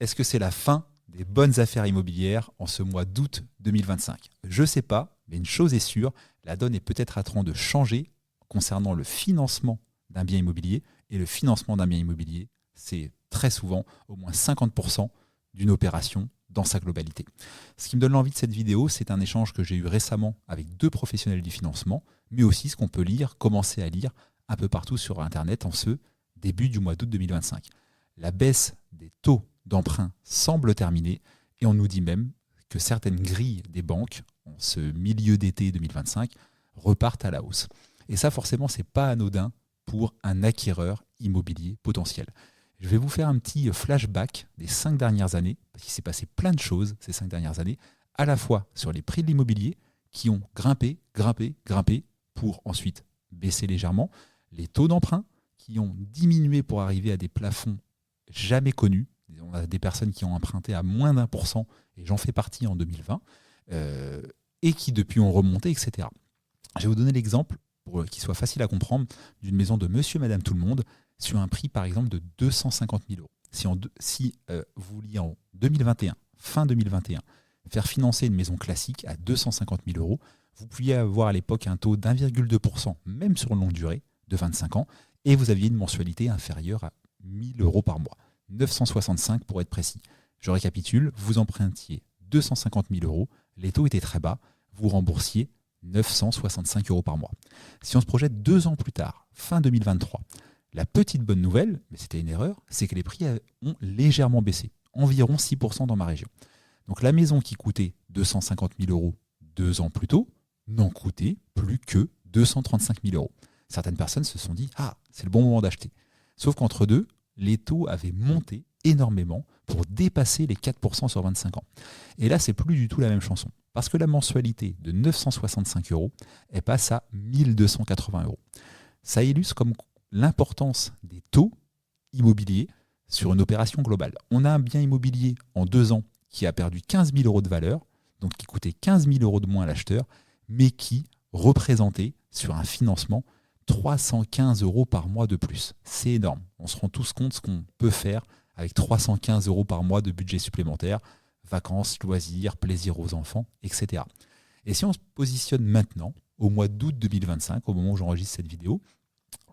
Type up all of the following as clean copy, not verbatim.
Est-ce que c'est la fin des bonnes affaires immobilières en ce mois d'août 2025 ? Je ne sais pas, mais une chose est sûre, la donne est peut-être à train de changer concernant le financement d'un bien immobilier. Et le financement d'un bien immobilier, c'est très souvent au moins 50% d'une opération dans sa globalité. Ce qui me donne l'envie de cette vidéo, c'est un échange que j'ai eu récemment avec 2 professionnels du financement, mais aussi ce qu'on peut lire, commencer à lire un peu partout sur Internet en ce début du mois d'août 2025. La baisse des taux d'emprunt semble terminée et on nous dit même que certaines grilles des banques en ce milieu d'été 2025 repartent à la hausse. Et ça, forcément, ce n'est pas anodin pour un acquéreur immobilier potentiel. Je vais vous faire un petit flashback des 5 dernières années, parce qu'il s'est passé plein de choses ces 5 dernières années, à la fois sur les prix de l'immobilier qui ont grimpé, pour ensuite baisser légèrement, les taux d'emprunt qui ont diminué pour arriver à des plafonds jamais connus. On a des personnes qui ont emprunté à moins d'1%, et j'en fais partie en 2020, et qui depuis ont remonté, etc. Je vais vous donner l'exemple, pour qu'il soit facile à comprendre, d'une maison de monsieur, madame, tout le monde, sur un prix par exemple de 250 000 euros. Si vous vouliez en 2021, fin 2021, faire financer une maison classique à 250 000 euros, vous pouviez avoir à l'époque un taux d'1,2%, même sur longue durée, de 25 ans, et vous aviez une mensualité inférieure à 1 000 euros par mois. 965 pour être précis. Je récapitule, vous empruntiez 250 000 euros, les taux étaient très bas, vous remboursiez 965 euros par mois. Si on se projette 2 ans plus tard, fin 2023, la petite bonne nouvelle, mais c'était une erreur, c'est que les prix ont légèrement baissé, environ 6% dans ma région. Donc la maison qui coûtait 250 000 euros 2 ans plus tôt n'en coûtait plus que 235 000 euros. Certaines personnes se sont dit « Ah, c'est le bon moment d'acheter ». Sauf qu'entre deux, les taux avaient monté énormément pour dépasser les 4% sur 25 ans. Et là, c'est plus du tout la même chanson. Parce que la mensualité de 965 euros, elle passe à 1280 euros. Ça illustre comme l'importance des taux immobiliers sur une opération globale. On a un bien immobilier en 2 ans qui a perdu 15 000 euros de valeur, donc qui coûtait 15 000 euros de moins à l'acheteur, mais qui représentait sur un financement 315 euros par mois de plus. C'est énorme. On se rend tous compte ce qu'on peut faire avec 315 euros par mois de budget supplémentaire, vacances, loisirs, plaisir aux enfants, etc. Et si on se positionne maintenant, au mois d'août 2025, au moment où j'enregistre cette vidéo,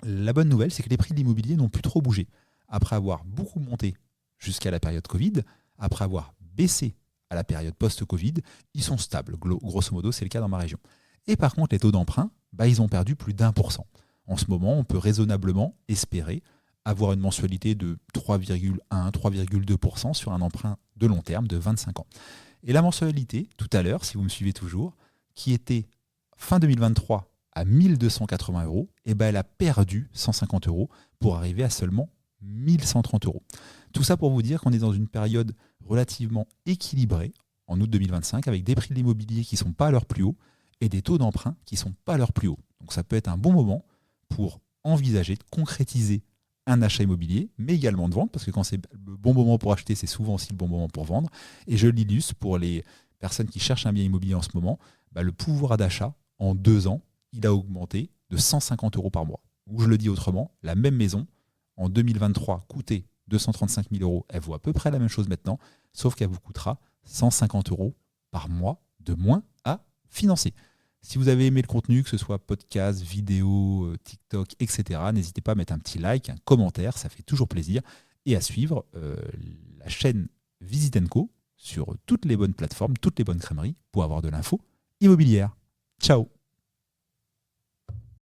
la bonne nouvelle, c'est que les prix de l'immobilier n'ont plus trop bougé. Après avoir beaucoup monté jusqu'à la période Covid, après avoir baissé à la période post-Covid, ils sont stables. Grosso modo, c'est le cas dans ma région. Et par contre, les taux d'emprunt, ils ont perdu plus d'1%. En ce moment, on peut raisonnablement espérer avoir une mensualité de 3,1-3,2% sur un emprunt de long terme de 25 ans. Et la mensualité, tout à l'heure, si vous me suivez toujours, qui était fin 2023 à 1280 euros, elle a perdu 150 euros pour arriver à seulement 1130 euros. Tout ça pour vous dire qu'on est dans une période relativement équilibrée en août 2025 avec des prix de l'immobilier qui ne sont pas à leur plus haut et des taux d'emprunt qui ne sont pas à leur plus haut. Donc ça peut être un bon moment pour envisager de concrétiser un achat immobilier, mais également de vendre, parce que quand c'est le bon moment pour acheter, c'est souvent aussi le bon moment pour vendre. Et je l'illustre pour les personnes qui cherchent un bien immobilier en ce moment, le pouvoir d'achat, en 2 ans, il a augmenté de 150 euros par mois. Ou je le dis autrement, la même maison, en 2023, coûtait 235 000 euros. Elle vaut à peu près la même chose maintenant, sauf qu'elle vous coûtera 150 euros par mois de moins à financer. Si vous avez aimé le contenu, que ce soit podcast, vidéo, TikTok, etc., n'hésitez pas à mettre un petit like, un commentaire, ça fait toujours plaisir. Et à suivre la chaîne Visit & Co sur toutes les bonnes plateformes, toutes les bonnes crèmeries pour avoir de l'info immobilière. Ciao!